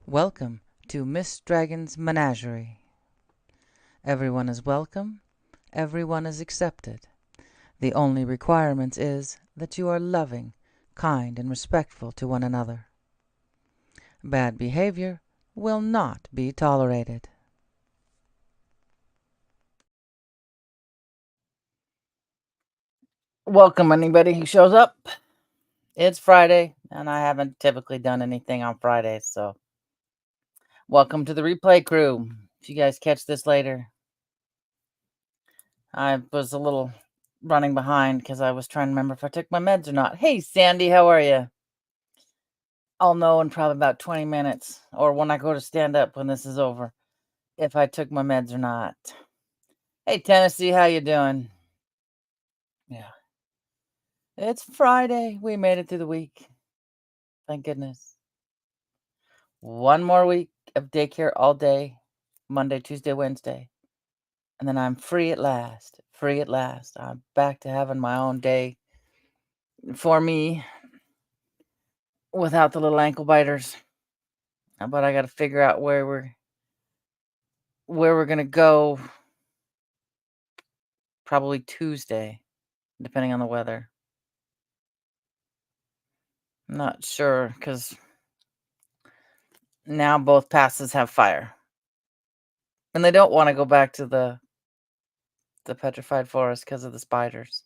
Welcome to Miss Dragon's Menagerie. Everyone is welcome, everyone is accepted. The only requirement is that you are loving, kind, and respectful to one another. Bad behavior will not be tolerated. Welcome, anybody who shows up. It's Friday, and I haven't typically done anything on Fridays, so welcome to the replay crew. If you guys catch this later, I was a little running behind because I was trying to remember if I took my meds or not. Hey, Sandy, how are you? I'll know in probably about 20 minutes, or when I go to stand up when this is over, if I took my meds or not. Hey, Tennessee, how you doing? Yeah. It's Friday. We made it through the week. Thank goodness. One more week of daycare all day, Monday, Tuesday, Wednesday. And then I'm free at last. Free at last. I'm back to having my own day for me without the little ankle biters. But I got to figure out where we're going to go probably Tuesday, depending on the weather. I'm not sure because now both passes have fire. And they don't want to go back to the petrified forest because of the spiders.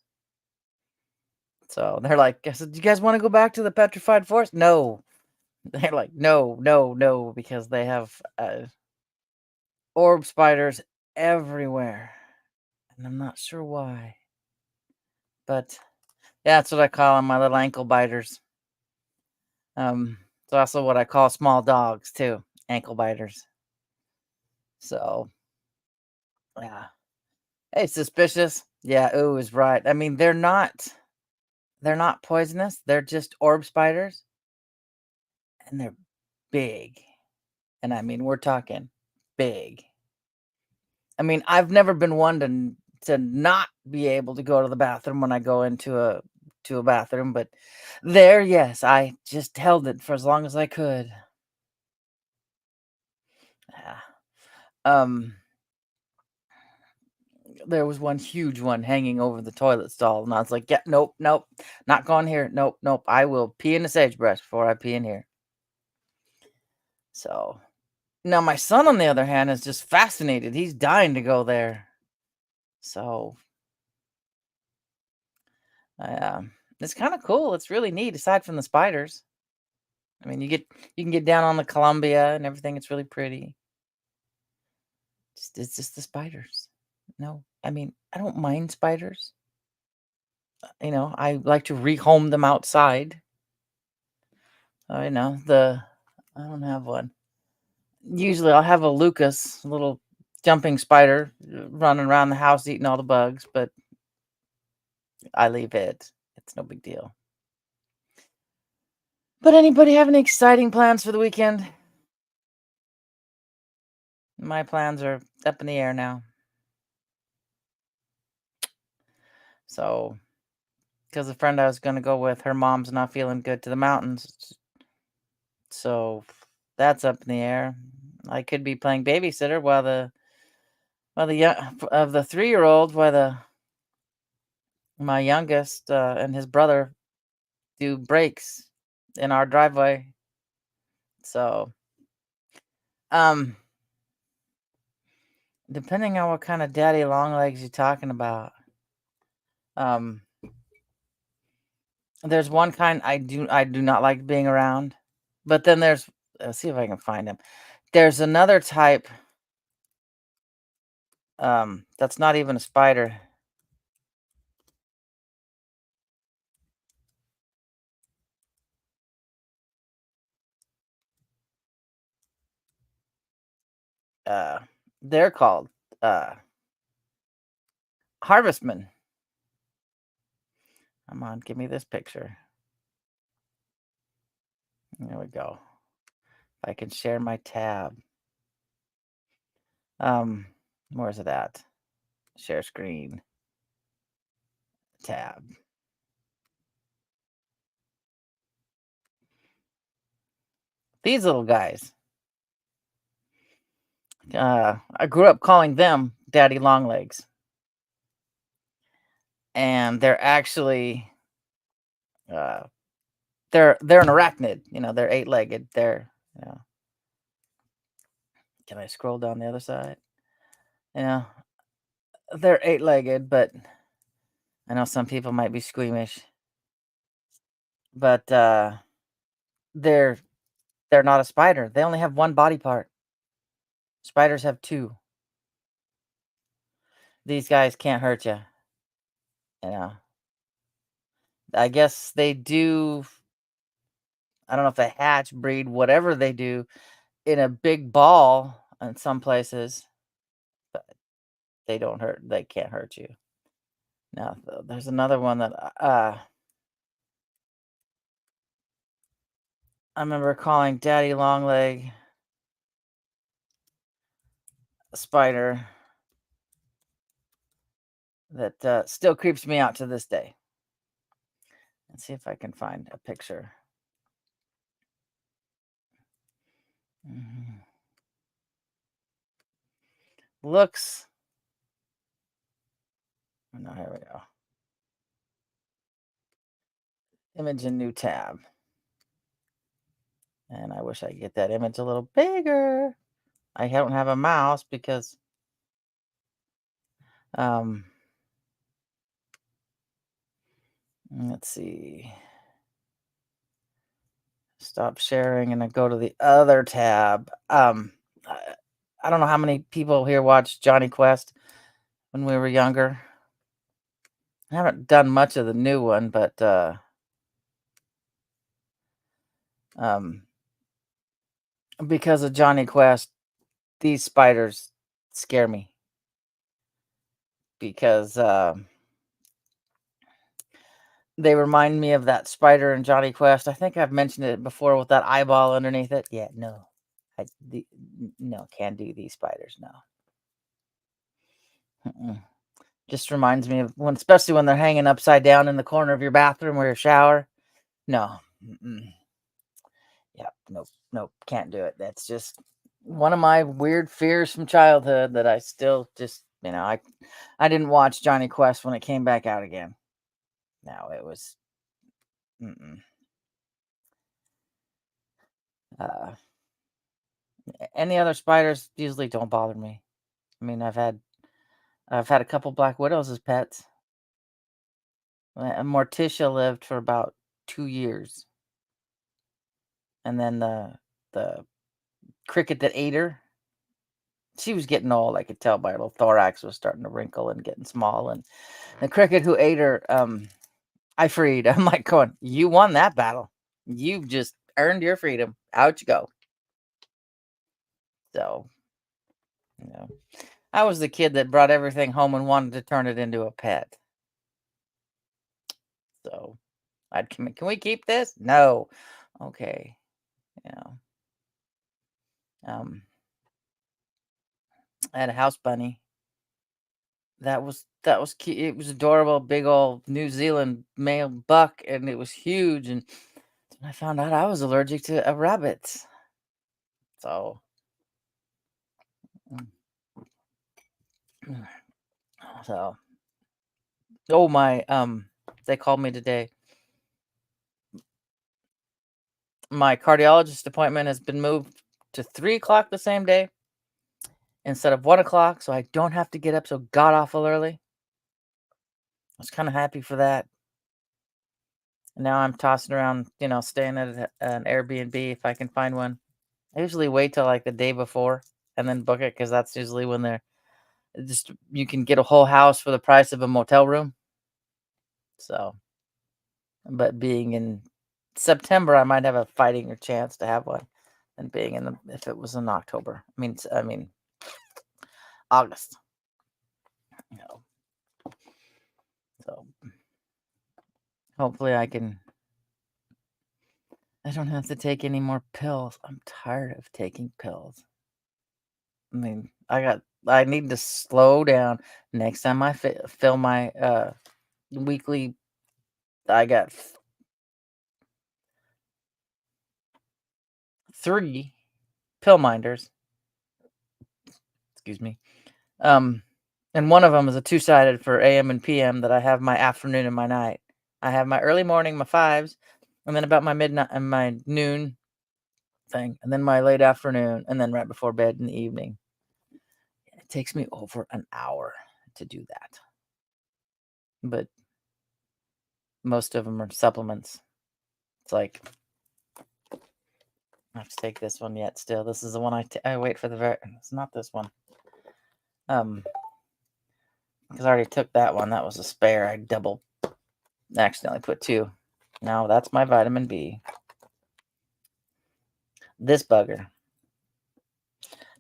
So they're like, I said, do you guys want to go back to the petrified forest? No. They're like, no, no, no, because they have orb spiders everywhere. And I'm not sure why. But that's what I call them, my little ankle biters. It's also what I call small dogs too, ankle biters. So, yeah. Hey, suspicious. Yeah, ooh is right. I mean, they're not poisonous. They're just orb spiders, and they're big. And I mean, we're talking big. I mean, I've never been one to not be able to go to the bathroom when I go into a bathroom, but there, yes, I just held it for as long as I could. Yeah. There was one huge one hanging over the toilet stall, and I was like, "Yeah, nope, nope, not going here. Nope, nope. I will pee in the sagebrush before I pee in here." So now my son, on the other hand, is just fascinated. He's dying to go there. So it's kind of cool. It's really neat. Aside from the spiders, I mean, you can get down on the Columbia and everything. It's really pretty. It's just the spiders. No, I mean, I don't mind spiders. I like to rehome them outside. I know I don't have one. Usually, I'll have a Lucas, a little jumping spider, running around the house eating all the bugs, but I leave it. It's no big deal. But anybody have any exciting plans for the weekend? My plans are up in the air now. So, because the friend I was going to go with, her mom's not feeling good to the mountains. So, that's up in the air. I could be playing babysitter while of the 3-year-old, while my youngest and his brother do breaks in our driveway. So, um, depending on what kind of daddy long legs you're talking about, um, there's one kind I do not like being around, but then let's see if I can find him. There's another type, that's not even a spider. Uh, they're called harvestmen. Come on, give me this picture. There we go. If I can share my tab. Where is it at? Share screen. Tab. These little guys. I grew up calling them daddy long legs, and they're actually uh, they're an arachnid. They're eight-legged. You know. Can I scroll down the other side? Yeah, they're eight-legged, but I know some people might be squeamish. But they're they're not a spider. They only have one body part. Spiders have two. These guys can't hurt you. You know. I guess they do. I don't know if they hatch, breed, whatever they do in a big ball in some places, but they don't hurt. They can't hurt you. Now, there's another one that I remember calling Daddy Longleg a spider that still creeps me out to this day. Let's see if I can find a picture. Mhm. Looks. No, here we go. Image in new tab. And I wish I could get that image a little bigger. I don't have a mouse because um let's see. Stop sharing and then go to the other tab. I, I don't know how many people here watched Johnny Quest when we were younger. I haven't done much of the new one, but um because of Johnny Quest, these spiders scare me because they remind me of that spider in Johnny Quest. I think I've mentioned it before with that eyeball underneath it. Yeah, no. No, can't do these spiders, no. Mm-mm. Just reminds me of when, especially when they're hanging upside down in the corner of your bathroom or your shower. No. Mm-mm. Yeah, nope, nope, can't do it. That's just one of my weird fears from childhood that I still just, I didn't watch Johnny Quest when it came back out again. No, it was. Mm-mm. Uh, any other spiders usually don't bother me. I mean, I've had a couple black widows as pets. Morticia lived for about 2 years, and then the cricket that ate her, she was getting old. I could tell by her little thorax was starting to wrinkle and getting small. And the cricket who ate her, I freed. I'm like going, you won that battle. You just earned your freedom. Out you go. So, you know, I was the kid that brought everything home and wanted to turn it into a pet. So can we keep this? No. Okay. You know, um, I had a house bunny. That was cute. It was adorable, big old New Zealand male buck, and it was huge. And I found out I was allergic to rabbits. So, mm, so oh my, they called me today. My cardiologist appointment has been moved to 3 o'clock the same day instead of 1 o'clock, so I don't have to get up so god awful early. I was kind of happy for that. And now I'm tossing around, staying at an Airbnb if I can find one. I usually wait till like the day before and then book it because that's usually when they're just you can get a whole house for the price of a motel room. So, but being in September, I might have a fighting chance to have one than being in the if it was in October. I mean August. You know, so hopefully I don't have to take any more pills. I'm tired of taking pills. I mean, I need to slow down. Next time I fill my weekly, I got 3 pill minders. Excuse me. Um, and one of them is a two-sided for AM and PM that I have my afternoon and my night. I have my early morning, my 5s, and then about my midnight and my noon thing, and then my late afternoon, and then right before bed in the evening. It takes me over an hour to do that, but most of them are supplements. It's like I have to take this one yet still. This is the one I wait for the very it's not this one. Because I already took that one. That was a spare. I accidentally put 2. Now that's my vitamin B. This bugger.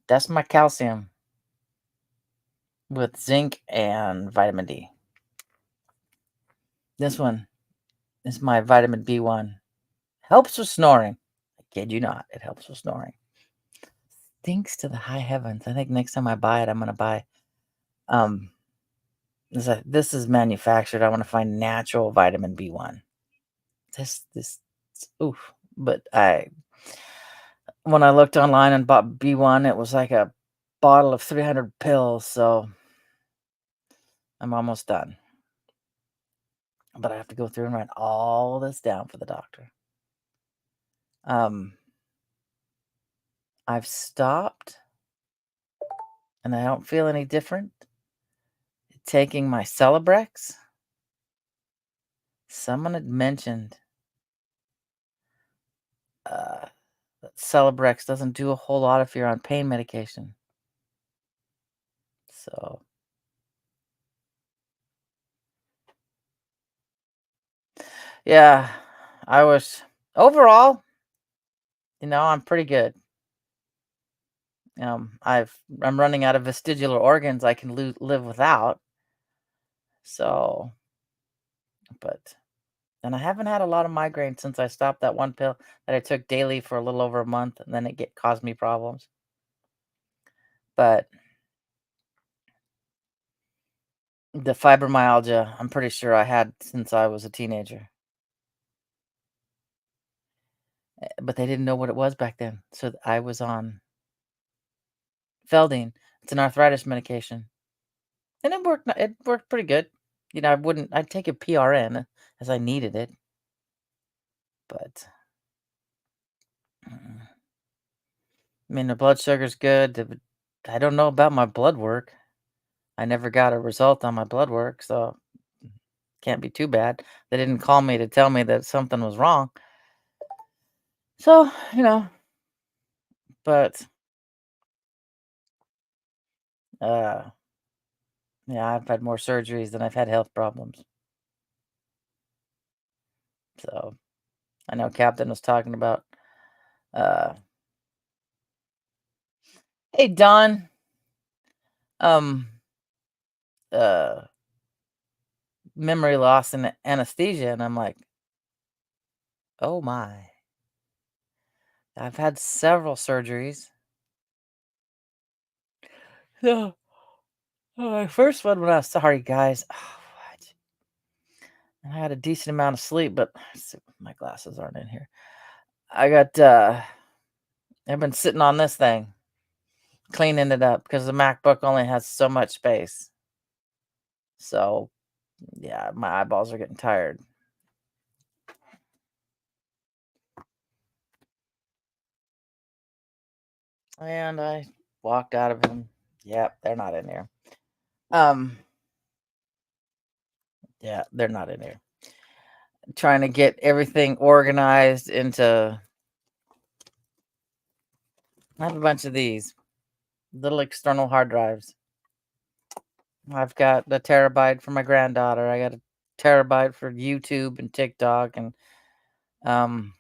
That's my calcium with zinc and vitamin D. This one is my vitamin B1. Helps with snoring. I kid you not. It helps with snoring. Thanks to the high heavens. I think next time I buy it, I'm going to buy this is manufactured. I want to find natural vitamin B1. This oof. But when I looked online and bought B1, it was like a bottle of 300 pills, so I'm almost done. But I have to go through and write all this down for the doctor. I've stopped, and I don't feel any different taking my Celebrex. Someone had mentioned that Celebrex doesn't do a whole lot if you're on pain medication. So, yeah, I was overall, I'm pretty good. I'm running out of vestibular organs I can live without. So, but and I haven't had a lot of migraine since I stopped that one pill that I took daily for a little over a month, and then it caused me problems. But the fibromyalgia, I'm pretty sure I had since I was a teenager. But they didn't know what it was back then. So I was on Feldene. It's an arthritis medication. And it worked pretty good. I'd take a PRN as I needed it. But I mean, the blood sugar's good. I don't know about my blood work. I never got a result on my blood work, so can't be too bad. They didn't call me to tell me that something was wrong. So, but uh yeah, I've had more surgeries than I've had health problems. So, I know Captain was talking about uh hey Don, um uh memory loss and anesthesia, and I'm like, "Oh my." I've had several surgeries. So, my first one when I was sorry guys. I had a decent amount of sleep, but my glasses aren't in here. I've been sitting on this thing, cleaning it up because the MacBook only has so much space. So, yeah, my eyeballs are getting tired. And I walked out of them. Yep, they're not in here. Um, yeah, they're not in here. Trying to get everything organized into. I have a bunch of these little external hard drives. I've got a terabyte for my granddaughter. I got a terabyte for YouTube and TikTok, and um,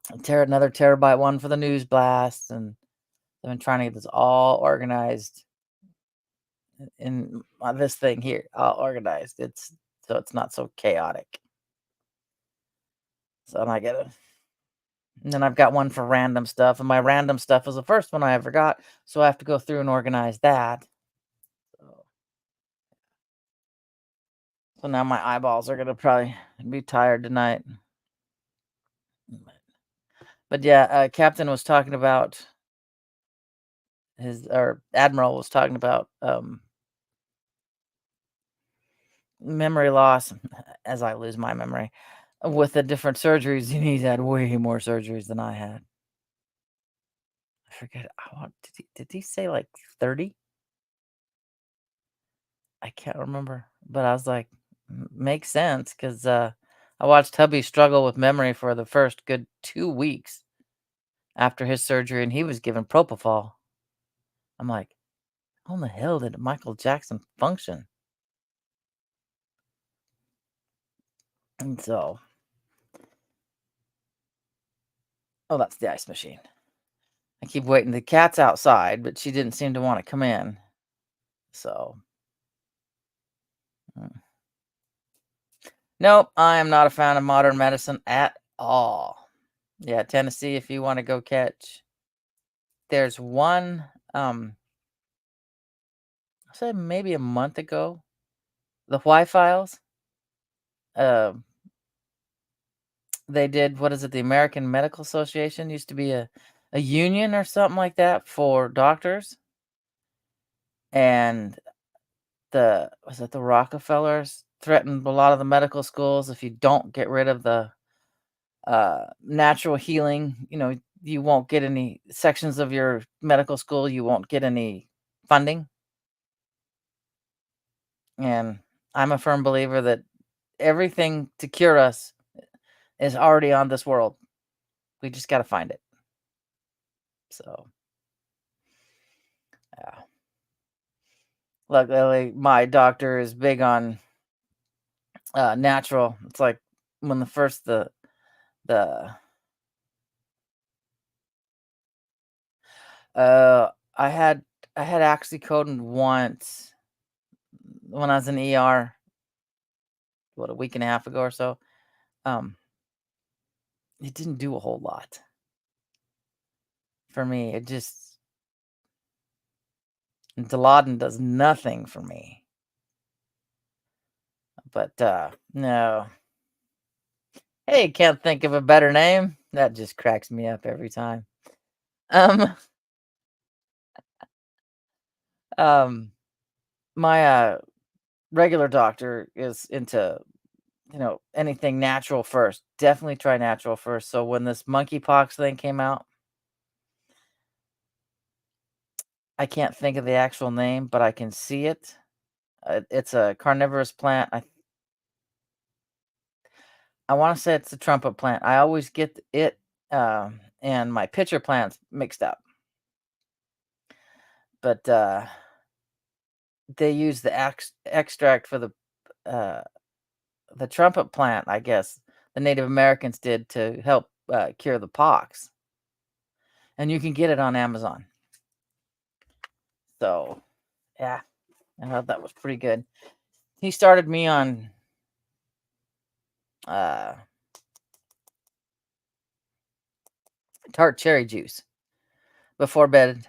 another terabyte one for the news blast. And I've been trying to get this all organized in this thing here, all organized. So it's not so chaotic. So I get it. And then I've got one for random stuff, and my random stuff is the first one I ever got, so I have to go through and organize that. So now my eyeballs are gonna probably be tired tonight. But yeah, Captain was talking about his or Admiral was talking about memory loss as I lose my memory with the different surgeries, and he's had way more surgeries than I had. I forget. Did he say like 30? I can't remember, but I was like, Makes sense because I watched hubby struggle with memory for the first good 2 weeks after his surgery, and he was given propofol. I'm like, how in the hell did Michael Jackson function? And so, oh, that's the ice machine. I keep waiting. The cat's outside, but she didn't seem to want to come in. So, mm. Nope, I am not a fan of modern medicine at all. Yeah, Tennessee, if you want to go catch, there's one, I said maybe a month ago, the Why Files. Uh, they did what is it? The American Medical Association used to be a union or something like that for doctors, and the was it the Rockefellers threatened a lot of the medical schools if you don't get rid of the natural healing. You won't get any sections of your medical school. You won't get any funding, and I'm a firm believer that everything to cure us is already on this world. We just got to find it. So, yeah. Luckily, my doctor is big on natural. It's like when the I had oxycodone once when I was in ER, what, a week and a half ago or so. Um, it didn't do a whole lot for me. It just Dilaudid does nothing for me. But no. Hey, can't think of a better name. That just cracks me up every time. Um, um, my regular doctor is into anything natural first. Definitely try natural first. So when this monkeypox thing came out, I can't think of the actual name, but I can see it. It's a carnivorous plant. I want to say it's the trumpet plant. I always get it and my pitcher plants mixed up. But they use the extract for uh, the trumpet plant, I guess. The Native Americans did to help cure the pox, and you can get it on Amazon. So, yeah, I thought that was pretty good. He started me on uh, tart cherry juice before bed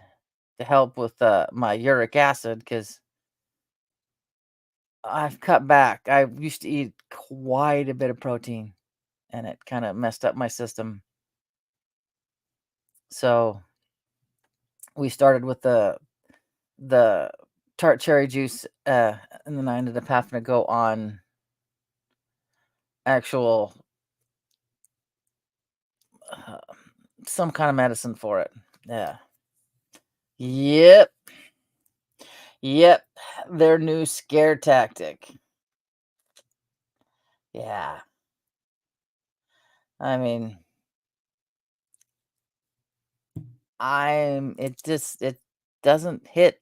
to help with my uric acid because I've cut back. I used to eat quite a bit of protein, and it kind of messed up my system. So we started with the tart cherry juice, and then I ended up having to go on actual uh, some kind of medicine for it. Yeah. Yep. Yep. Their new scare tactic. Yeah. I mean, it doesn't hit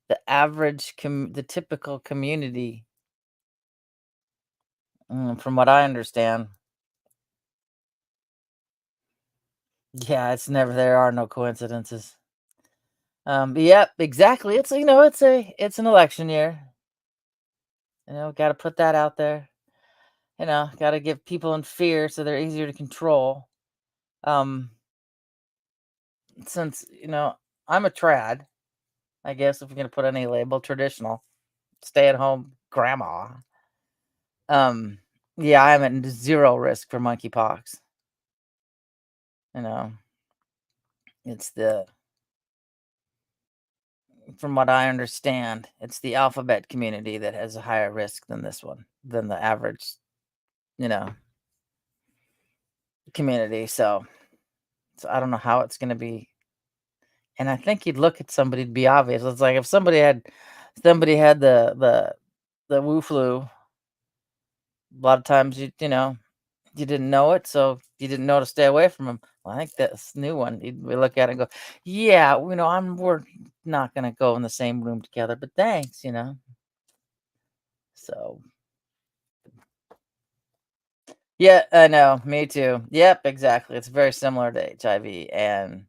the average the typical community, from what I understand. Yeah, it's never there are no coincidences. But yep, exactly. It's an election year. Got to put that out there. Got to give people in fear so they're easier to control. Um, since I'm a trad, I guess if we're gonna put any label, traditional, stay at home grandma. Um, yeah, I'm at zero risk for monkeypox. You know, it's the from what I understand, it's the alphabet community that has a higher risk than this one, than the average, you know, community. So I don't know how it's gonna be. And I think you'd look at somebody to be obvious. It's like if somebody had the Wu flu, a lot of times you didn't know it, so you didn't know to stay away from them. Well, I think this new one, we look at it and go, yeah, we're not gonna go in the same room together, but thanks. So yeah, I know, me too. Yep, exactly. It's very similar to HIV, and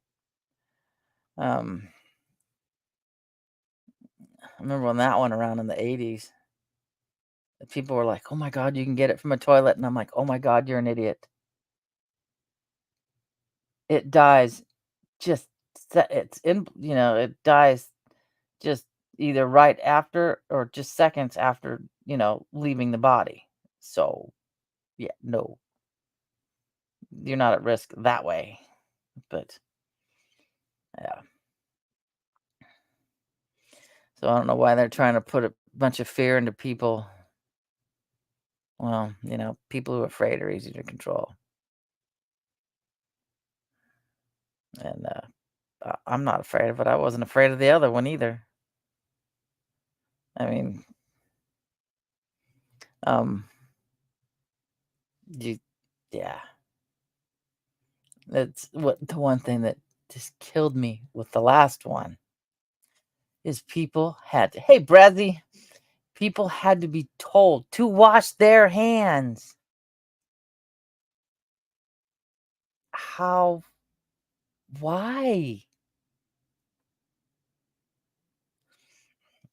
um, I remember when that went around in the '80s. People were like, "Oh my god, you can get it from a toilet," and I'm like, "Oh my god, you're an idiot." It dies just it's in it dies just either right after or just seconds after, leaving the body. So, yeah, no, you're not at risk that way. But yeah. So I don't know why they're trying to put a bunch of fear into people. Well, people who are afraid are easy to control. And I'm not afraid of it. I wasn't afraid of the other one either. I mean, um, you, yeah, that's what the one thing that just killed me with the last one is people had to, hey, Bradley, people had to be told to wash their hands. How? Why?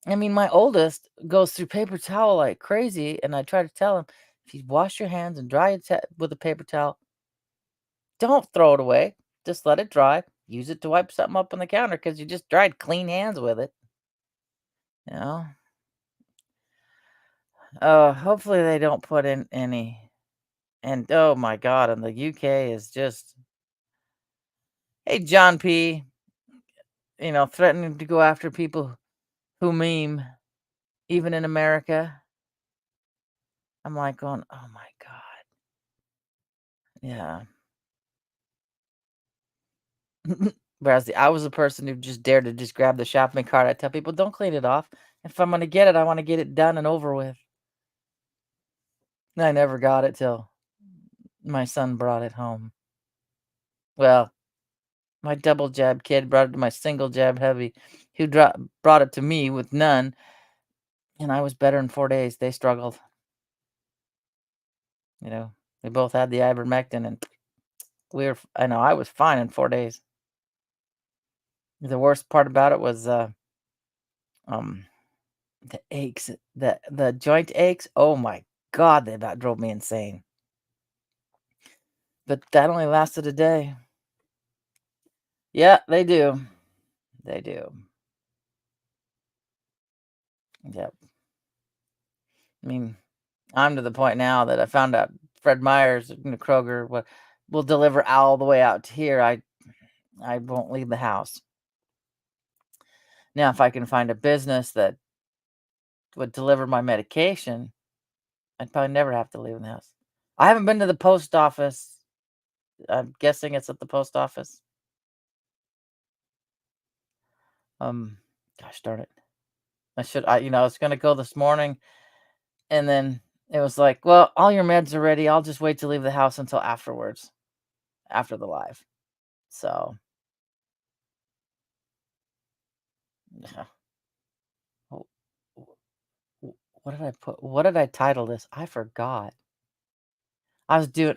I mean, my oldest goes through paper towel like crazy, and I try to tell him, if you wash your hands and dry it with a paper towel, don't throw it away. Just let it dry. Use it to wipe something up on the counter because you just dried clean hands with it. You know. Hopefully they don't put in any. And oh my God, and the UK is just, hey, John P. Threatening to go after people who meme, even in America. I'm like going, oh my God. Yeah. Whereas I was the person who just dared to just grab the shopping cart. I tell people, don't clean it off. If I'm going to get it, I want to get it done and over with. And I never got it till my son brought it home. Well, my double jab kid brought it to my single jab heavy, who brought it to me with none. And I was better in 4 days. They struggled. They both had the ivermectin, and I know I was fine in 4 days. The worst part about it was um the aches, the joint aches. Oh my God, they about drove me insane. But that only lasted a day. Yeah, they do. They do. Yep. I mean, I'm to the point now that I found out Fred Meyer's, Kroger, will deliver all the way out to here. I won't leave the house. Now, if I can find a business that would deliver my medication, I'd probably never have to leave the house. I haven't been to the post office. I'm guessing it's at the post office. Gosh darn it. I was gonna go this morning, and then it was like, well, all your meds are ready. I'll just wait to leave the house until afterwards, after the live. So, yeah. Wh- what did I put? What did I title this? I forgot. I was doing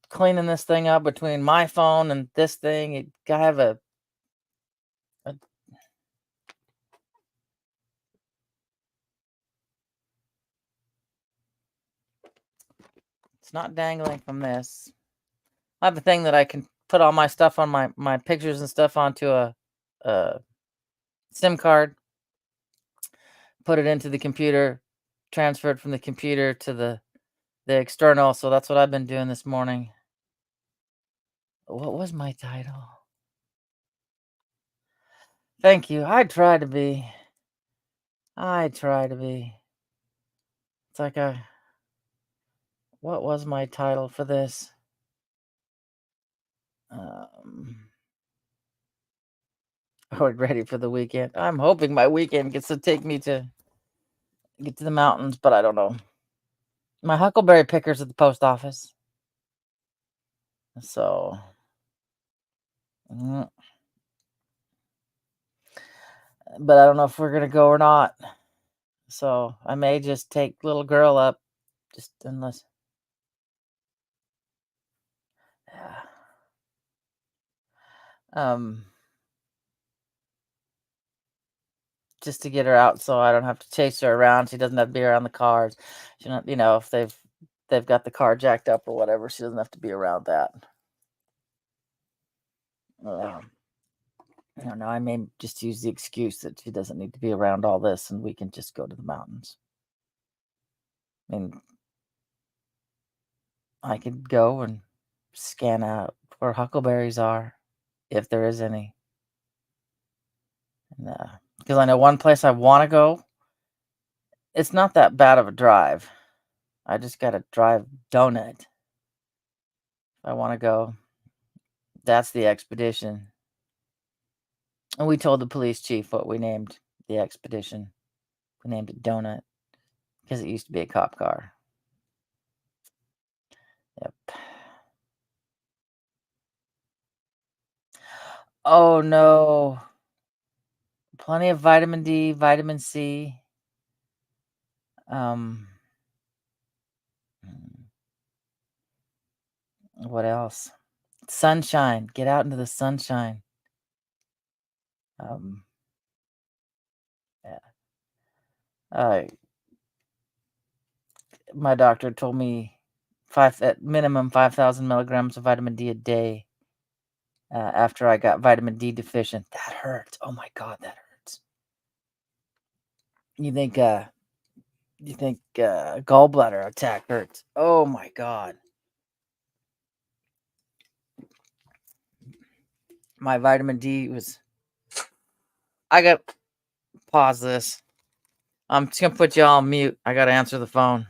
cleaning this thing up between my phone and this thing. I have a it's not dangling from this. I have a thing that I can put all my stuff on my pictures and stuff onto a SIM card, put it into the computer, transfer it from the computer to the external. So that's what I've been doing this morning. What was my title? Thank you. I try to be. I try to be. It's like a what was my title for this? Um, oh, ready for the weekend. I'm hoping my weekend gets to take me to get to the mountains, but I don't know. My huckleberry picker's at the post office. So, mm, but I don't know if we're gonna go or not. So I may just take little girl up, just unless, yeah. Um, just to get her out, so I don't have to chase her around. She doesn't have to be around the cars. She don't, if they've got the car jacked up or whatever, she doesn't have to be around that. Um, I don't know. I may just use the excuse that she doesn't need to be around all this, and we can just go to the mountains. I mean, I could go and scan out where huckleberries are, if there is any. Because I know one place I want to go. It's not that bad of a drive. I just got to drive donut. If I want to go, that's the expedition. And we told the police chief what we named the expedition. We named it Donut because it used to be a cop car. Yep. Oh no. Plenty of vitamin D, vitamin C. Um, what else? Sunshine. Get out into the sunshine. Um, yeah. Uh, my doctor told me at minimum 5,000 milligrams of vitamin D a day. After I got vitamin D deficient, that hurts. Oh my god, that hurts. You think gallbladder attack hurts? Oh my god. My vitamin D was. I got pause this. I'm just gonna put you all on mute. I gotta answer the phone.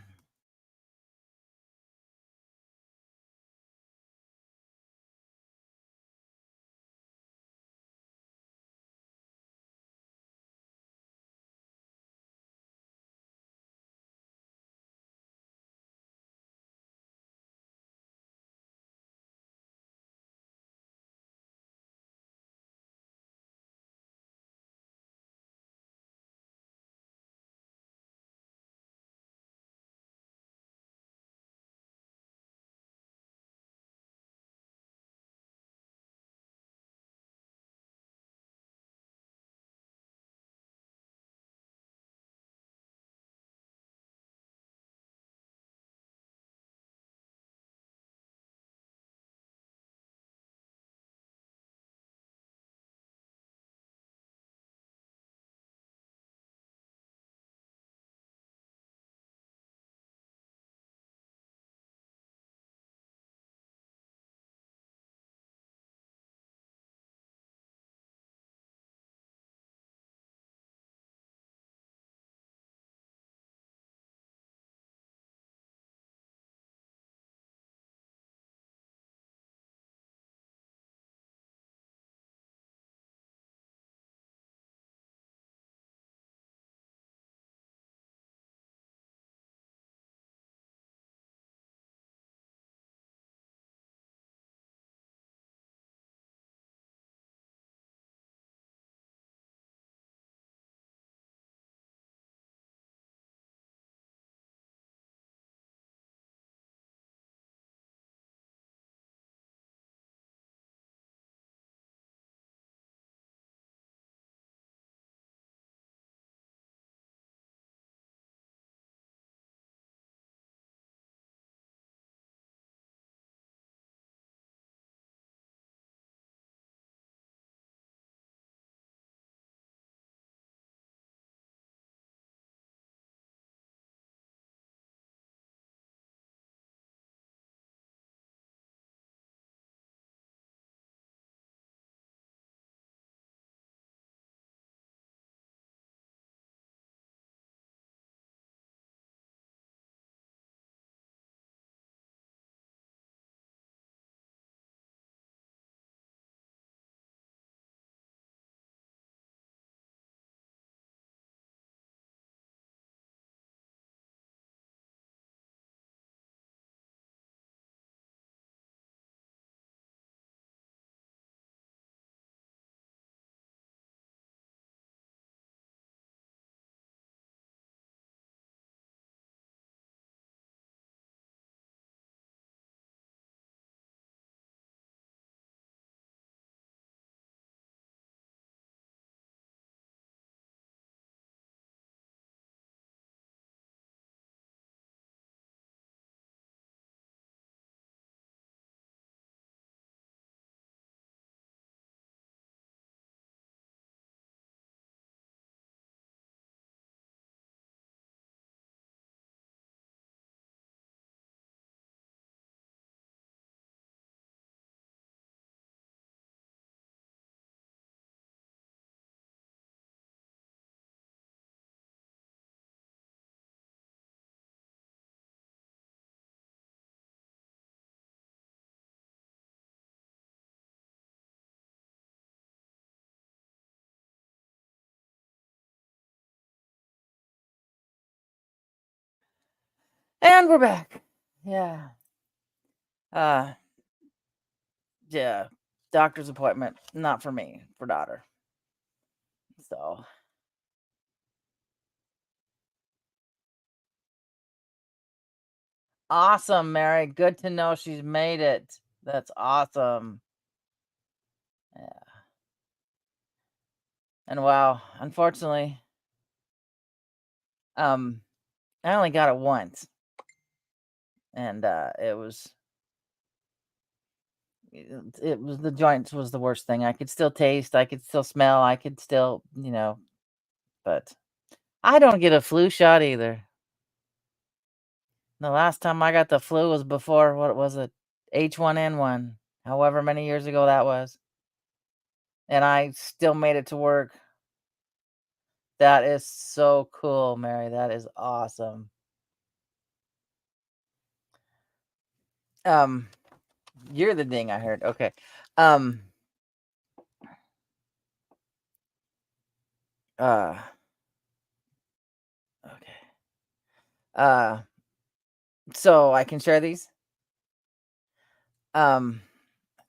And we're back. Yeah. Uh, yeah. Doctor's appointment. Not for me, for daughter. So awesome, Mary. Good to know she's made it. That's awesome. Yeah. And wow, unfortunately, um, I only got it once. And it was the joints was the worst thing. I could still taste, I could still smell, I could still, but I don't get a flu shot either. The last time I got the flu was before, what was it? H1N1, however many years ago that was. And I still made it to work. That is so cool, Mary. That is awesome. Um, you're the ding I heard. Okay. Um, uh, okay. Uh, so I can share these?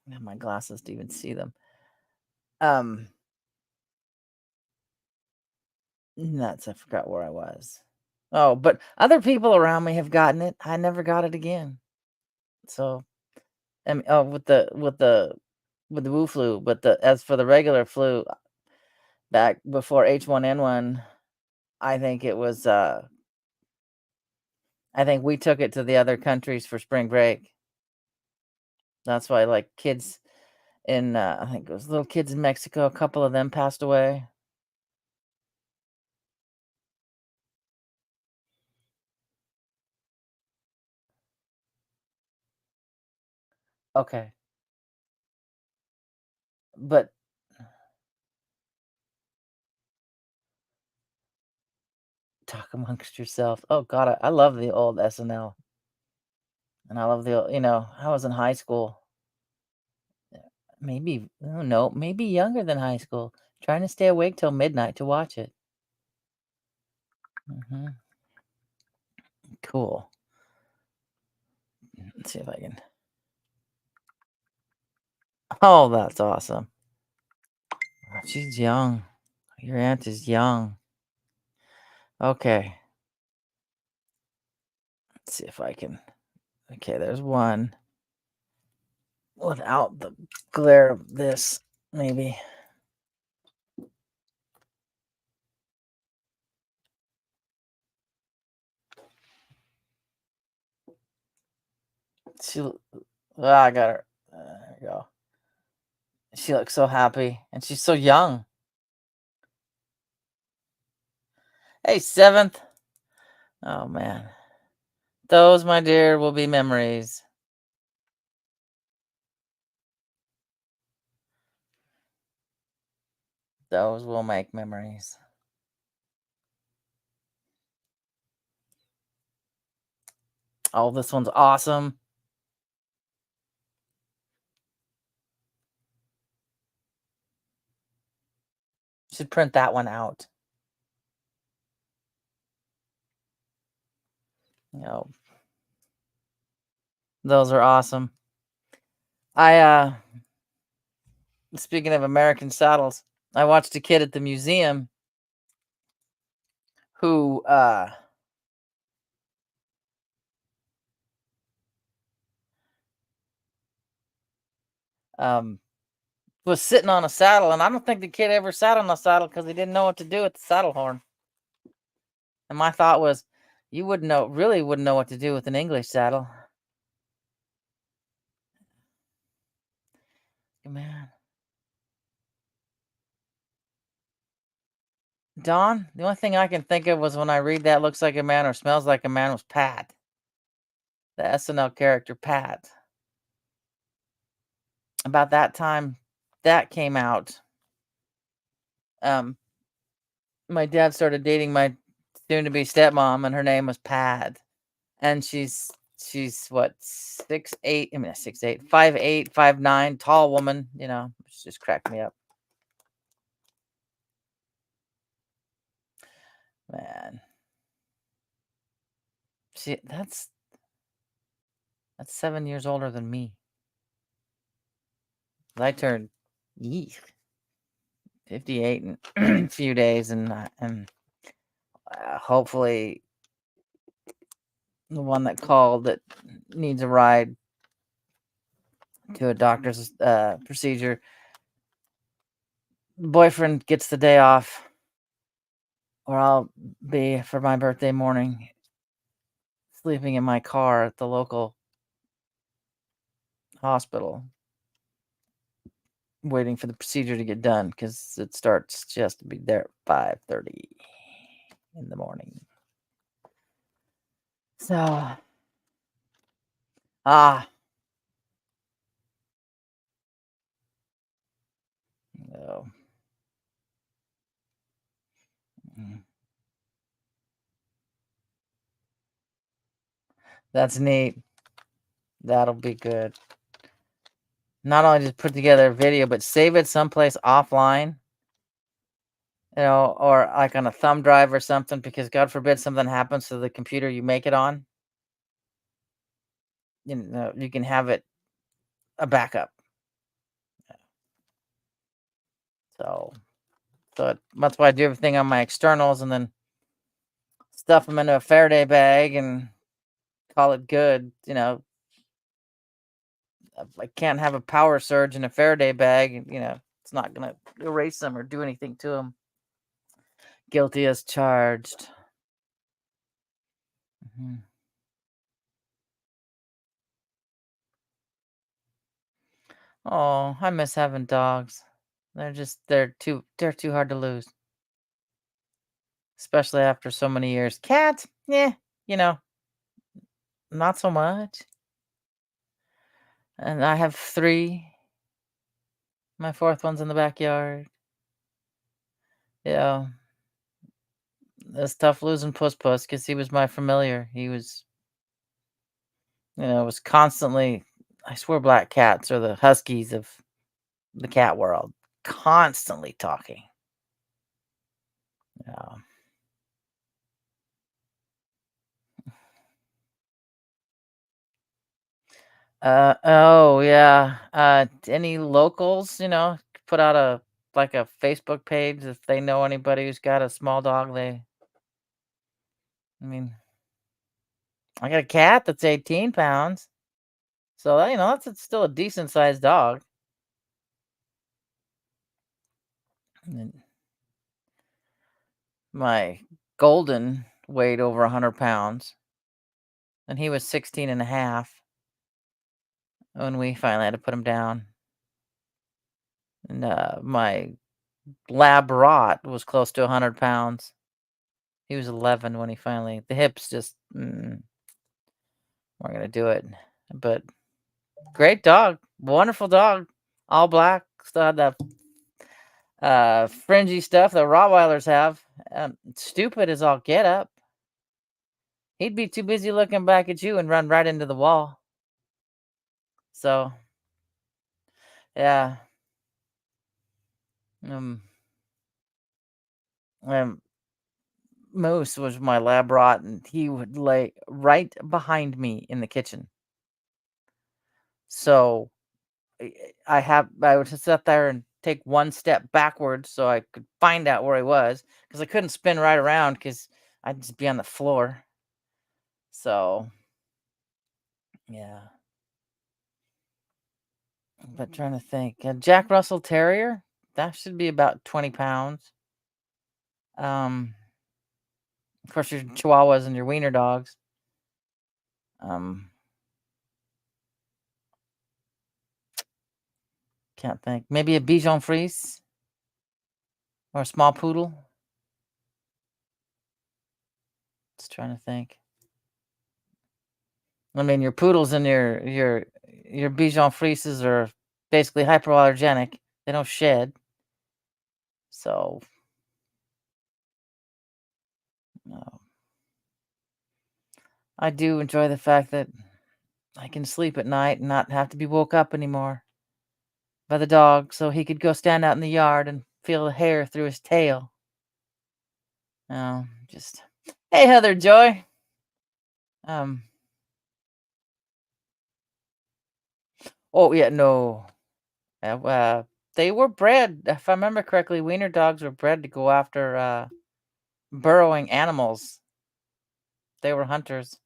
I have my glasses to even see them. Um, Nuts. I forgot where I was. Oh, but other people around me have gotten it. I never got it again. So, oh, with the Wu flu, but the as for the regular flu, back before H1N1, I think it was. I think we took it to the other countries for spring break. That's why, like kids in, I think it was little kids in Mexico. A couple of them passed away. Okay, but talk amongst yourself. Oh God, I love the old SNL, and I love I was in high school. Maybe, oh no, maybe younger than high school. Trying to stay awake till midnight to watch it. Mhm. Cool. Let's see if I can. Oh, that's awesome. Oh, she's young. Your aunt is young. Okay. Let's see if I can. Okay, there's one without the glare of this, maybe. I got her. There you go. She looks so happy, and she's so young. Hey, seventh. Oh man, those, my dear, will be memories. Those will make memories. Oh, this one's awesome. Should print that one out. You know, those are awesome. I Speaking of American saddles, I watched a kid at the museum who um was sitting on a saddle, and I don't think the kid ever sat on a saddle because he didn't know what to do with the saddle horn. And my thought was, you really wouldn't know what to do with an English saddle. Man. Don, the only thing I can think of was when I read that looks like a man or smells like a man was Pat. The SNL character Pat. About that time that came out, um, my dad started dating my soon to be stepmom, and her name was Pat. And she's what, 6'8", I mean 6'8", 5'8", 5'9", tall woman, she just cracked me up. Man. That's 7 years older than me. I turned yeesh, 58 in a few days, and hopefully the one that called that needs a ride to a doctor's procedure. Boyfriend gets the day off, or I'll be for my birthday morning sleeping in my car at the local hospital, waiting for the procedure to get done because it starts just to be there at 5:30 in the morning. So, ah, no. Mm, that's neat. That'll be good. Not only just put together a video, but save it someplace offline, or like on a thumb drive or something, because God forbid something happens to the computer you make it on. You can have it a backup. So, that's why I do everything on my externals and then stuff them into a Faraday bag and call it good. I can't have a power surge in a Faraday bag. It's not gonna erase them or do anything to them. Guilty as charged. Mhm. Oh, I miss having dogs. They're too hard to lose, especially after so many years. Cats, yeah, you know, not so much. And I have three. My fourth one's in the backyard. Yeah, it's tough losing Puss Puss because he was my familiar. He was constantly. I swear, black cats are the huskies of the cat world. Constantly talking. Yeah. Oh yeah. Any locals, put out a Facebook page if they know anybody who's got a small dog. I mean, I got a cat that's 18 pounds, so still a decent sized dog. And my golden weighed over 100 pounds, and he was 16 and a half when we finally had to put him down. And my lab rot was close to 100 pounds. He was 11 when the hips just weren't gonna do it. But great dog, wonderful dog, all black. Still had that fringy stuff that Rottweilers have. Stupid as all get up. He'd be too busy looking back at you and run right into the wall. So yeah, um, um, Moose was my lab rot, and he would lay right behind me in the kitchen. So I would just sit there and take one step backwards so I could find out where he was because I couldn't spin right around because I'd just be on the floor. So yeah, but trying to think, Jack Russell Terrier, that should be about 20 pounds. Um, of course, your Chihuahuas and your Wiener dogs. Um, can't think. Maybe a Bichon Frise or a small poodle. Just trying to think. I mean, your poodles and your Bichon Frises are basically hypoallergenic. They don't shed. So, no. I do enjoy the fact that I can sleep at night and not have to be woke up anymore by the dog, so he could go stand out in the yard and feel the hair through his tail. Just, hey, Heather Joy. Um. Oh yeah, no. They were bred, if I remember correctly. Wiener dogs were bred to go after burrowing animals. They were hunters.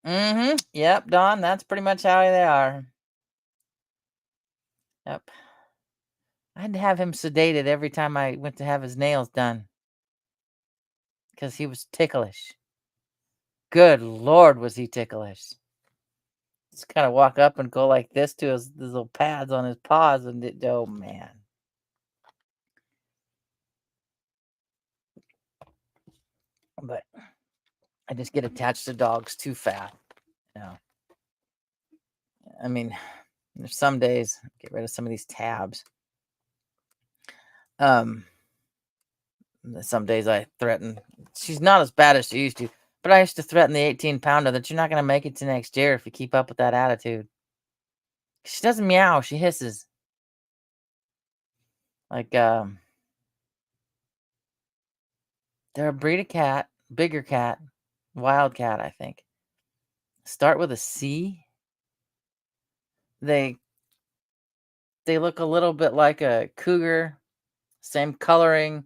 Mm-hmm. Yep, Don. That's pretty much how they are. Yep. I had to have him sedated every time I went to have his nails done because he was ticklish. Good Lord, was he ticklish. Just kind of walk up and go like this to his little pads on his paws, and oh man. But I just get attached to dogs too fast. You know, I mean, there's some days get rid of some of these tabs. Um, some days I threaten. She's not as bad as she used to, but I used to threaten the 18-pounder that you're not going to make it to next year if you keep up with that attitude. She doesn't meow, she hisses. Like, they're a breed of cat, bigger cat, wild cat, I think. Start with a C. They they look a little bit like a cougar, same coloring,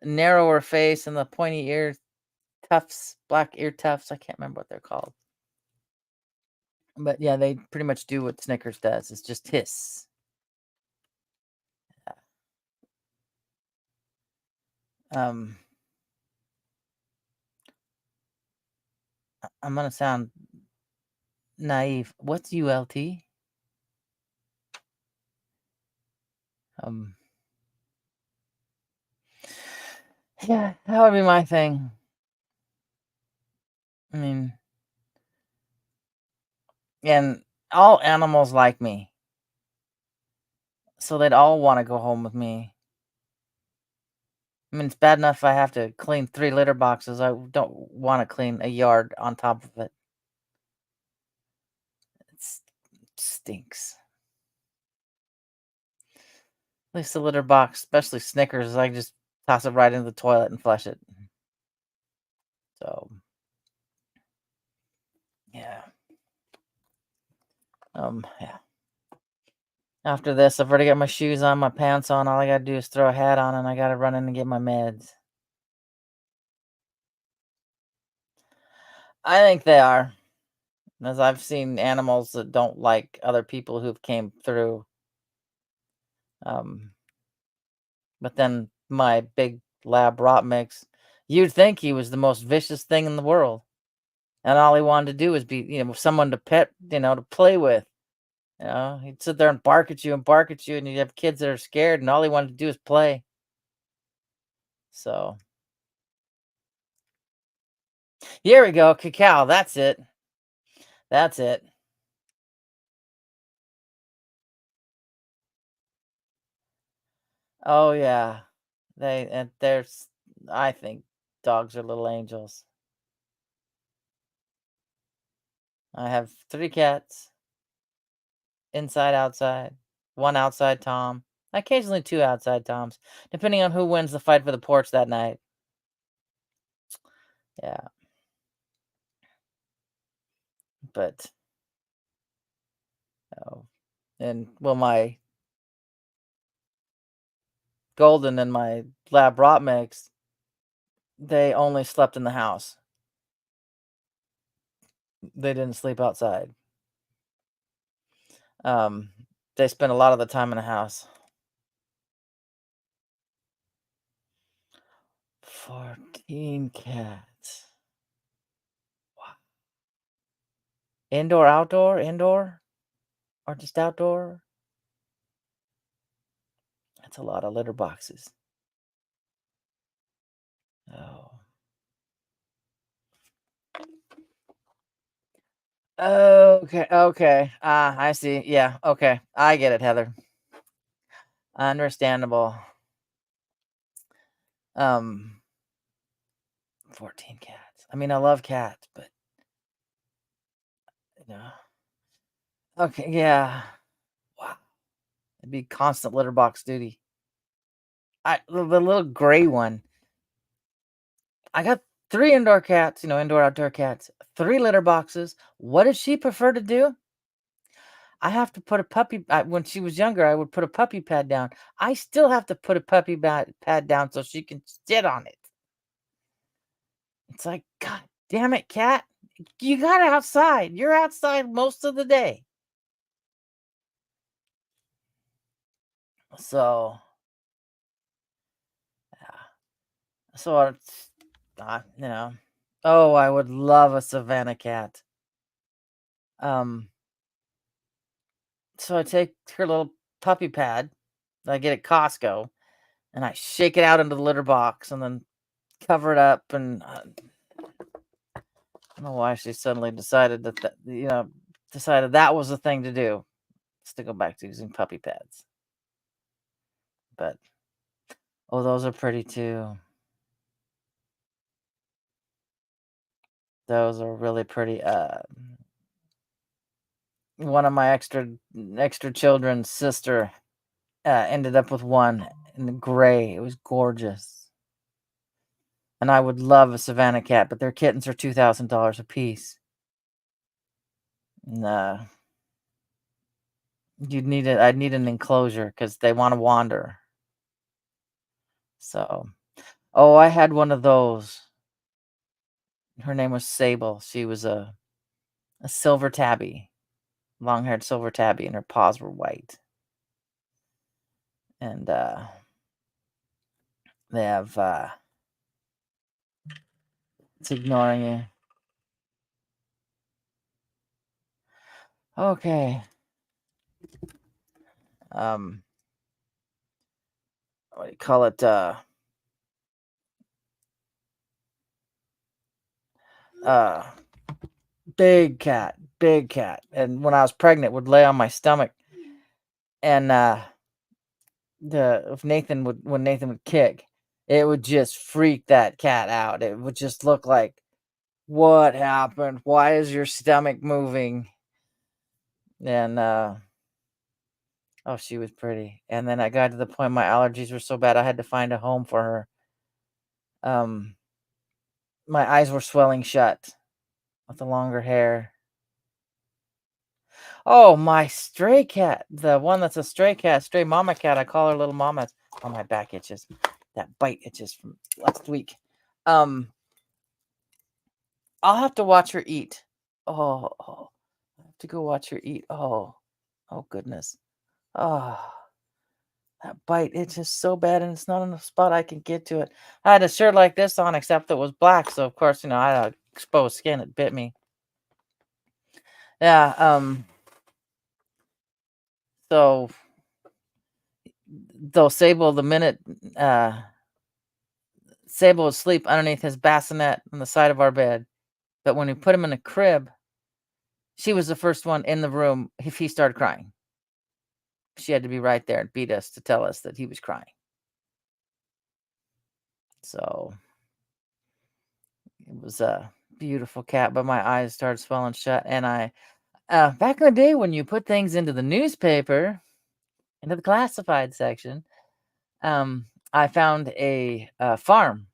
narrower face, and the pointy ear tufts, black ear tufts. I can't remember what they're called. But yeah, they pretty much do what Snickers does. It's just hiss. Um, I'm gonna sound naive. What's ULT? Um, yeah, that would be my thing. I mean, and all animals like me, so they'd all want to go home with me. I mean, it's bad enough I have to clean 3 litter boxes. I don't want to clean a yard on top of it. It's, it stinks. At least the litter box, especially Snickers, I just toss it right into the toilet and flush it. So, yeah. Yeah. After this, I've already got my shoes on, my pants on. All I gotta do is throw a hat on, and I gotta run in and get my meds. I think they are, as I've seen animals that don't like other people who've came through. Um, but then my big lab rot mix, you'd think he was the most vicious thing in the world, and all he wanted to do was be, someone to pet, to play with. He'd sit there and bark at you and bark at you, and you'd have kids that are scared, and all he wanted to do is play. So here we go, Cacao. That's it. That's it. Oh yeah, there's. I think dogs are little angels. I have 3 cats, inside, outside, 1 outside Tom, occasionally 2 outside Toms, depending on who wins the fight for the porch that night. Yeah, but oh, and well, my golden and my lab rot mix, they only slept in the house. They didn't sleep outside. Um, they spent a lot of the time in the house. 14 cats. Wow. Indoor, outdoor, indoor, or just outdoor? That's a lot of litter boxes. Oh. Okay, okay. I see. Yeah, okay. I get it, Heather. Understandable. Um, 14 cats. I mean, I love cats, but you know. Okay, yeah. Wow. It'd be constant litter box duty. The little gray one. I got 3 indoor cats, indoor, outdoor cats, 3 litter boxes. What does she prefer to do? I have to put a when she was younger, I would put a puppy pad down. I still have to put a pad down so she can sit on it. It's like, God damn it, cat. You got outside. You're outside most of the day. So, yeah. So it's, oh, I would love a Savannah cat. Um, so I take her little puppy pad that I get at Costco and I shake it out into the litter box and then cover it up. And I don't know why she suddenly decided decided that was the thing to do, is to go back to using puppy pads. But, oh, those are pretty too. Those are really pretty. One of my extra children's sister ended up with one in the gray. It was gorgeous. And I would love a Savannah cat, but their kittens are $2,000 a piece. And, I'd need an enclosure because they want to wander. So, oh, I had one of those. Her name was Sable. She was a silver tabby, long-haired silver tabby, and her paws were white. And they have it's ignoring you. Okay. What do you call it? Uh, big cat, big cat. And when I was pregnant, would lay on my stomach, and when Nathan would kick, it would just freak that cat out. It would just look like, what happened? Why is your stomach moving? And oh, she was pretty. And then I got to the point my allergies were so bad I had to find a home for her. My eyes were swelling shut with the longer hair. Oh, my stray cat, the one that's a stray cat, stray mama cat. I call her little mama. Oh, my back itches. That bite itches from last week. I'll have to watch her eat. Oh, I have to go watch her eat. Oh, goodness. Oh, that bite itches so bad, and it's not in a spot I can get to it. I had a shirt like this on, except it was black, so of course, I had exposed skin. It bit me. Yeah. So, though Sable, the minute Sable would sleep underneath his bassinet on the side of our bed, but when we put him in a crib, she was the first one in the room if he started crying. She had to be right there and beat us to tell us that he was crying. So it was a beautiful cat, but my eyes started swelling shut. And back in the day when you put things into the newspaper, into the classified section, I found a farm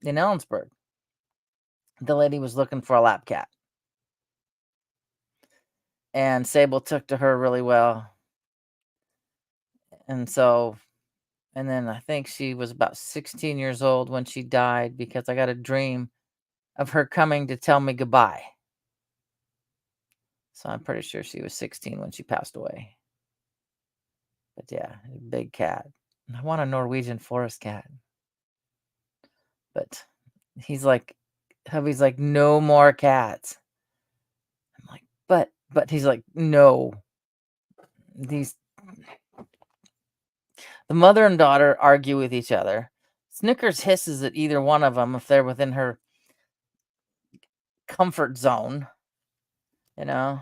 in Ellensburg. The lady was looking for a lap cat. And Sable took to her really well. And then I think she was about 16 years old when she died, because I got a dream of her coming to tell me goodbye. So I'm pretty sure she was 16 when she passed away. But yeah, a big cat. I want a Norwegian forest cat. But hubby's like, no more cats. I'm like, but he's like, no. The mother and daughter argue with each other. Snickers hisses at either one of them if they're within her comfort zone, you know.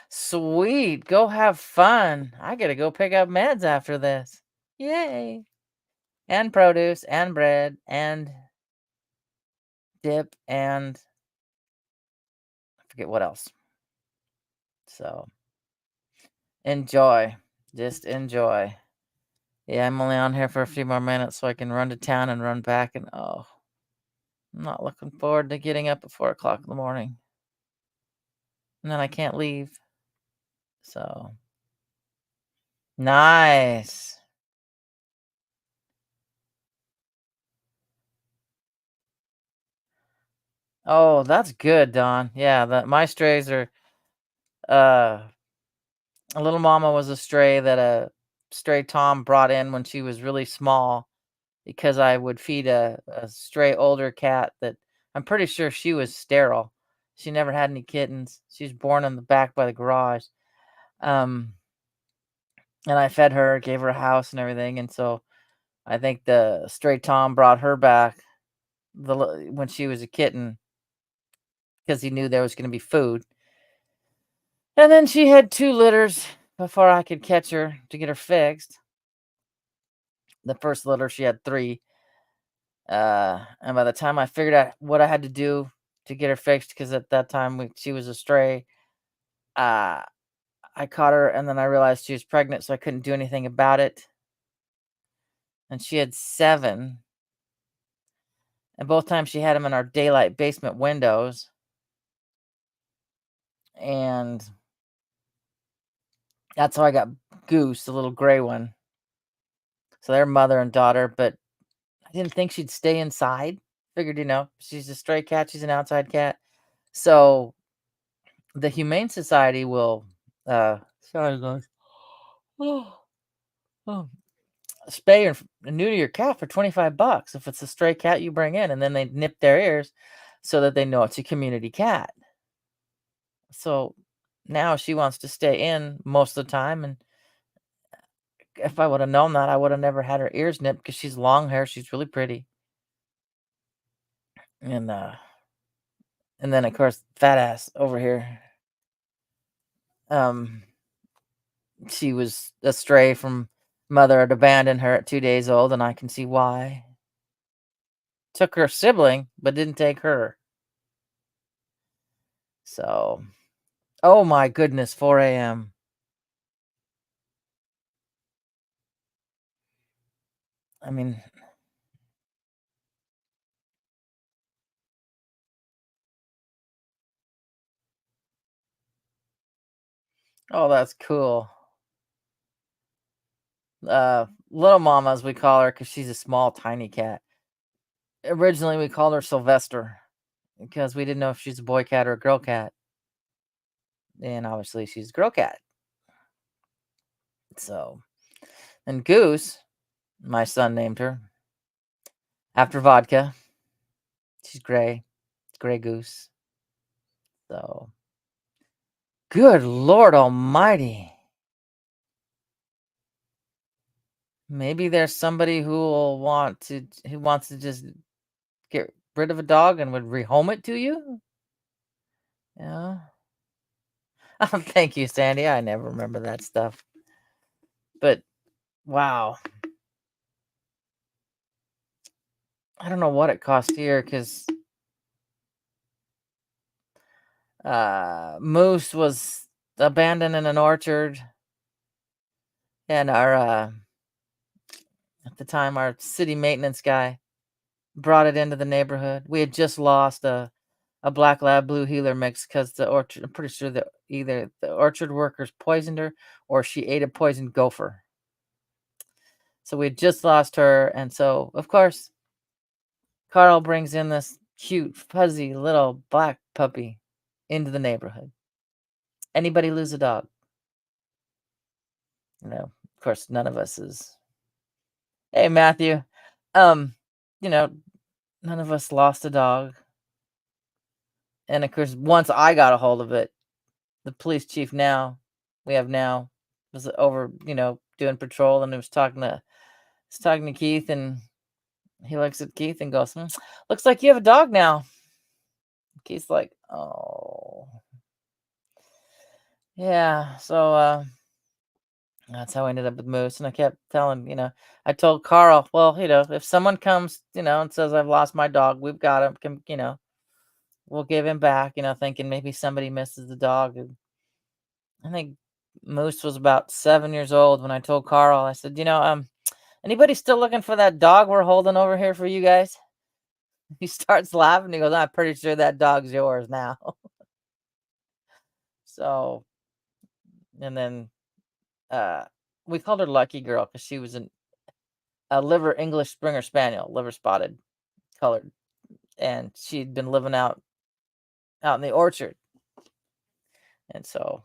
Sweet, go have fun. I gotta go pick up meds after this. Yay. And produce and bread and dip and I forget what else. So enjoy. Just enjoy. Yeah, I'm only on here for a few more minutes so I can run to town and run back. And oh, I'm not looking forward to getting up at 4 o'clock in the morning. And then I can't leave. So nice. Oh, that's good, Don. Yeah, my strays are uh a little mama was a stray that a stray Tom brought in when she was really small because I would feed a stray older cat that I'm pretty sure she was sterile. She never had any kittens. She was born in the back by the garage. Um, and I fed her, gave her a house and everything. And so I think the stray Tom brought her back when she was a kitten because he knew there was going to be food. And then she had 2 litters before I could catch her to get her fixed. The first litter, she had 3. And by the time I figured out what I had to do to get her fixed, because at that time she was a stray, uh, I caught her and then I realized she was pregnant, so I couldn't do anything about it. And she had 7. And both times she had them in our daylight basement windows. And that's how I got Goose, the little gray one. So they're mother and daughter, but I didn't think she'd stay inside. Figured, she's a stray cat, she's an outside cat. So the Humane Society will sorry guys. Oh, oh, spay or neuter your cat for 25 bucks if it's a stray cat you bring in, and then they nip their ears so that they know it's a community cat. So now she wants to stay in most of the time, and if I would have known that, I would have never had her ears nipped because she's long hair, she's really pretty. And then of course fat ass over here. Um she was a stray from mother had abandoned her at 2 days old, and I can see why. Took her sibling, but didn't take her. So, oh my goodness, 4 a.m. I mean, oh, that's cool. Little mama, as we call her, because she's a small, tiny cat. Originally, we called her Sylvester because we didn't know if she's a boy cat or a girl cat. And obviously, she's a girl cat. So, and Goose, my son named her after vodka. She's gray. Gray Goose. So, good Lord Almighty. Maybe there's somebody who wants to just get rid of a dog and would rehome it to you? Yeah. Thank you, Sandy. I never remember that stuff. But wow. I don't know what it cost here because Moose was abandoned in an orchard, and our at the time our city maintenance guy brought it into the neighborhood. We had just lost a black lab blue heeler mix because the orchard, I'm pretty sure that either the orchard workers poisoned her or she ate a poisoned gopher. So we had just lost her. And so, of course, Carl brings in this cute, fuzzy little black puppy into the neighborhood. Anybody lose a dog? Of course, none of us is. Hey, Matthew. Um, you know, none of us lost a dog. And of course, once I got a hold of it, the police chief we have now was over, doing patrol, and he was talking to Keith, and he looks at Keith and goes, looks like you have a dog now. Keith's like, oh yeah. So that's how I ended up with Moose. And I kept telling, I told Carl, well, if someone comes, and says I've lost my dog, we've got him, we'll give him back, thinking maybe somebody misses the dog. And I think Moose was about 7 years old when I told Carl. I said, Anybody still looking for that dog we're holding over here for you guys? He starts laughing. He goes, I'm pretty sure that dog's yours now. So, and then uh, we called her Lucky Girl because she was a liver English Springer Spaniel, liver spotted, colored, and she'd been living out in the orchard, and so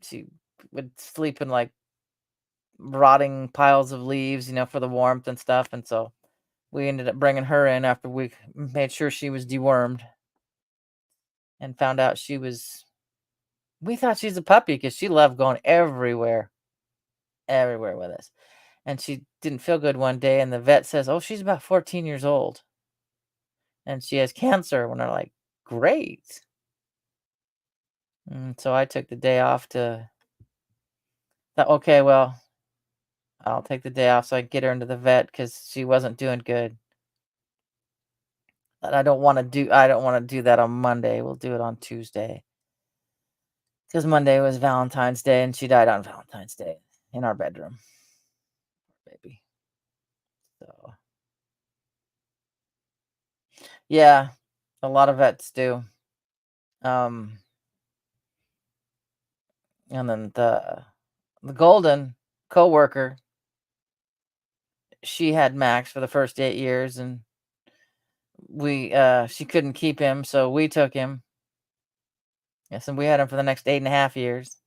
she would sleep in like rotting piles of leaves, for the warmth and stuff, and so we ended up bringing her in after we made sure she was dewormed and found out we thought she's a puppy because she loved going everywhere with us. And she didn't feel good one day, and the vet says, "Oh, she's about 14 years old, and she has cancer." When they're like, "Great." And so I took the day off to thought, okay, well, I'll take the day off so I can get her into the vet because she wasn't doing good. And I don't want to do that on Monday. We'll do it on Tuesday. Because Monday was Valentine's Day and she died on Valentine's Day in our bedroom. Baby. So yeah, a lot of vets do. Um and then the golden coworker, she had Max for the first 8 years, and she couldn't keep him, so we took him. Yes, and we had him for the next 8.5 years.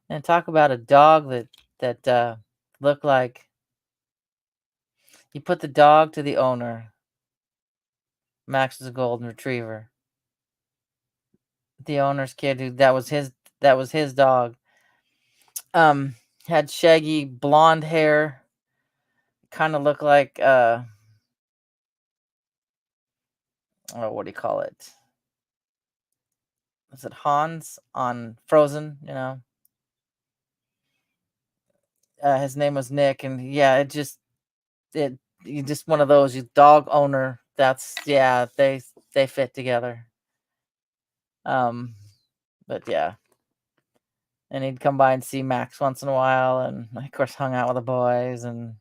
And talk about a dog that looked like you put the dog to the owner. Max is a golden retriever. The owner's kid, that was his dog. Had shaggy blonde hair, kind of looked like oh, what do you call it? Was it Hans on Frozen? His name was Nick, and yeah, it you just one of those you dog owner. That's yeah, they fit together. Um, but yeah, and he'd come by and see Max once in a while, and of course hung out with the boys, and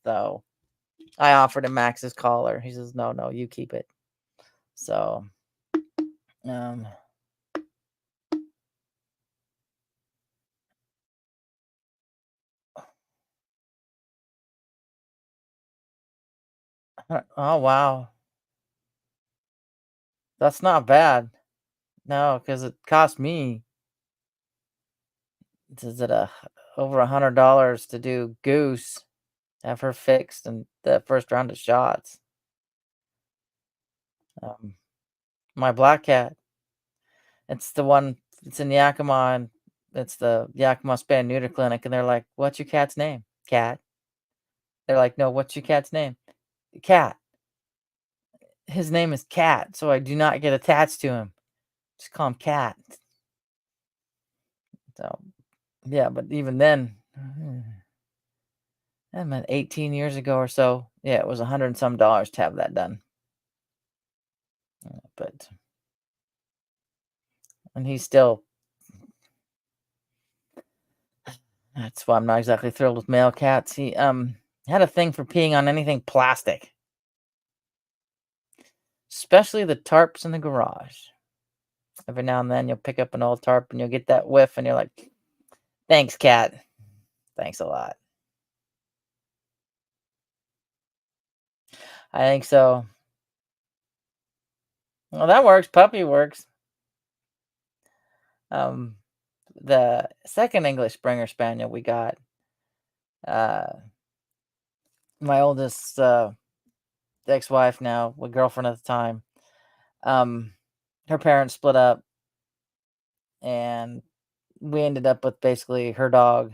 so I offered him Max's collar. He says, "No, no, you keep it." So, um, oh wow, that's not bad. No, because it cost me is it over $100 to do Goose, have her fixed, and the first round of shots. Um, my black cat, it's the one. It's in Yakima, and it's the Yakima Spay Neuter Clinic, and they're like, "What's your cat's name?" Cat. They're like, "No, what's your cat's name?" Cat. His name is Cat, so I do not get attached to him. Just call him Cat. So, yeah, but even then, that meant 18 years ago or so. Yeah, it was 100 and some dollars to have that done. But and he's still. That's why I'm not exactly thrilled with male cats. He had a thing for peeing on anything plastic, especially the tarps in the garage. Every now and then you'll pick up an old tarp and you'll get that whiff and you're like, "Thanks, cat. Thanks a lot." I think so. Well, that works. Puppy works. Um, the second English Springer Spaniel we got, uh, my oldest ex-wife now, with girlfriend at the time, um, her parents split up, and we ended up with basically her dog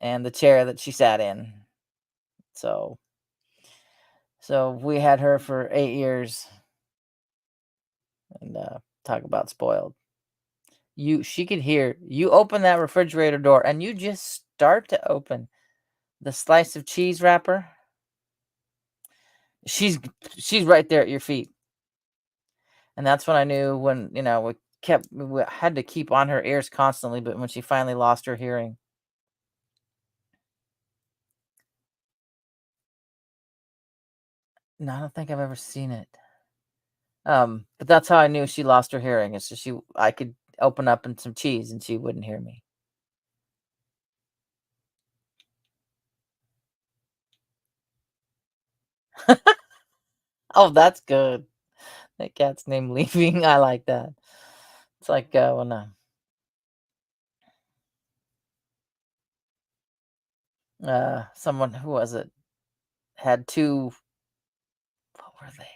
and the chair that she sat in. So, so we had her for 8 years, and talk about spoiled. She could hear you open that refrigerator door, and you just start to open the slice of cheese wrapper. She's she's right there at your feet, and that's when I knew when we had to keep on her ears constantly. But when she finally lost her hearing, No, I don't think I've ever seen it. But that's how I knew she lost her hearing. It's just I could open up in some cheese and she wouldn't hear me. Oh, that's good. That cat's name Leaving. I like that. It's like when someone, who was it, had two. What were they?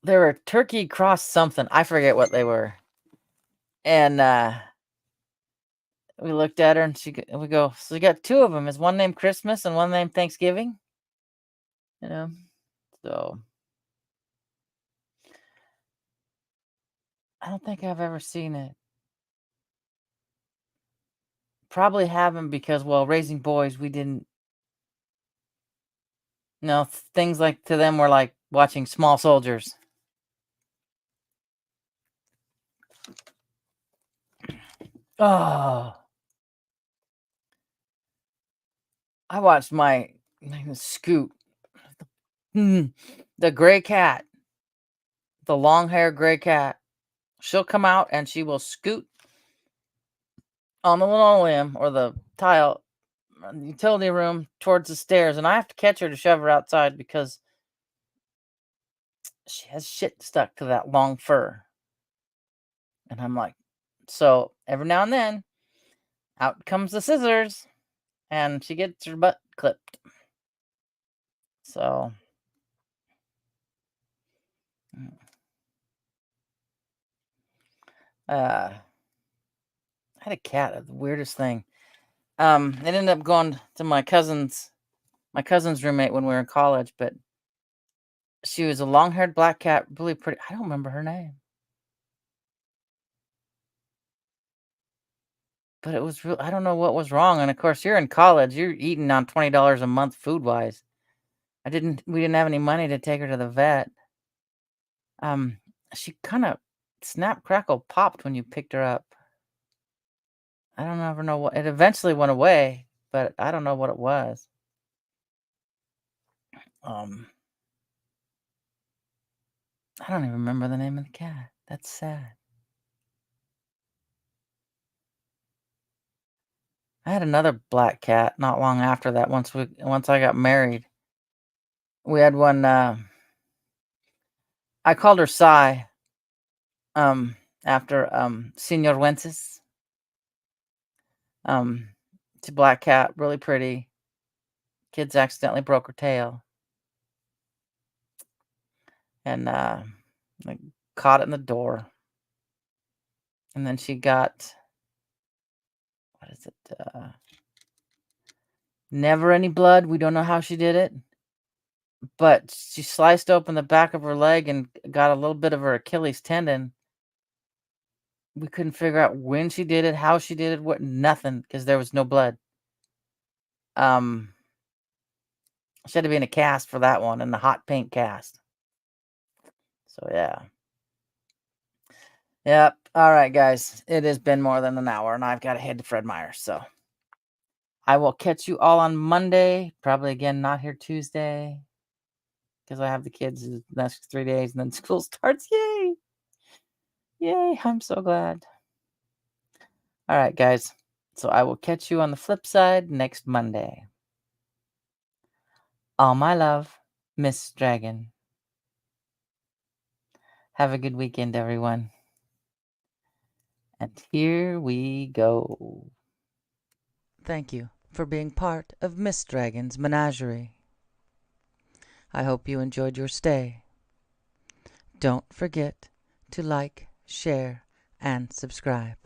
They were turkey cross something. I forget what they were. And we looked at her and we go, so you got two of them. Is one named Christmas and one named Thanksgiving? You know, so I don't think I've ever seen it. Probably haven't because, well, raising boys, we didn't. No, things like to them were like watching Small Soldiers. Oh, I watched my Scoot, the gray cat, the long hair gray cat. She'll come out and she will scoot on the linoleum or the tile utility room towards the stairs, and I have to catch her to shove her outside because she has shit stuck to that long fur. And I'm like, so every now and then, out comes the scissors, and she gets her butt clipped. So, I had a cat. The weirdest thing. It ended up going to my cousin's roommate when we were in college, but she was a long-haired black cat, really pretty. I don't remember her name. But it was real. I don't know what was wrong, and of course, you're in college, you're eating on $20 a month food-wise. We didn't have any money to take her to the vet. Um, she kinda snap, crackle, popped when you picked her up. I don't ever know what it eventually went away, but I don't know what it was. Um, I don't even remember the name of the cat. That's sad. I had another black cat not long after that once I got married. We had one, I called her Cy, after, Señor Wences. It's a black cat, really pretty. Kids accidentally broke her tail and, like, caught it in the door. And then she got, what is it? Never any blood. We don't know how she did it, but she sliced open the back of her leg and got a little bit of her Achilles tendon. We couldn't figure out when she did it, how she did it, what nothing, because there was no blood. Um, she had to be in a cast for that one, in the hot pink cast. So yeah. Yep. All right, guys. It has been more than an hour, and I've got to head to Fred Meyer. So I will catch you all on Monday. Probably again, not here Tuesday, because I have the kids the next 3 days, and then school starts. Yay! Yay! I'm so glad. All right, guys. So I will catch you on the flip side next Monday. All my love, Miss Dragon. Have a good weekend, everyone. And here we go. Thank you for being part of Miss Dragon's menagerie. I hope you enjoyed your stay. Don't forget to like, share, and subscribe.